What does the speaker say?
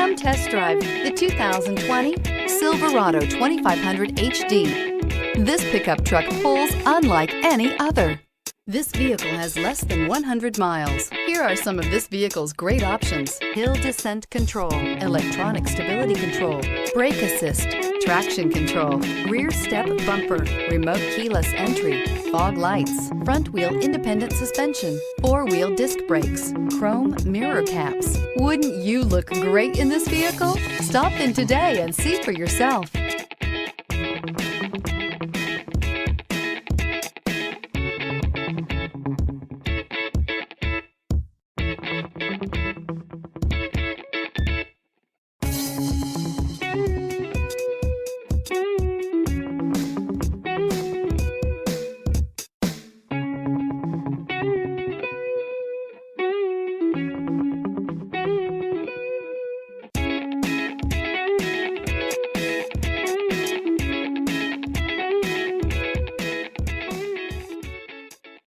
Come test drive the 2020 Silverado 2500HD. This pickup truck pulls unlike any other. This vehicle has less than 100 miles. Here are some of this vehicle's great options: hill descent control, electronic stability control, brake assist, traction control, rear step bumper, remote keyless entry, fog lights, front wheel independent suspension, four-wheel disc brakes, chrome mirror caps. Wouldn't you look great in this vehicle? Stop in today and see for yourself.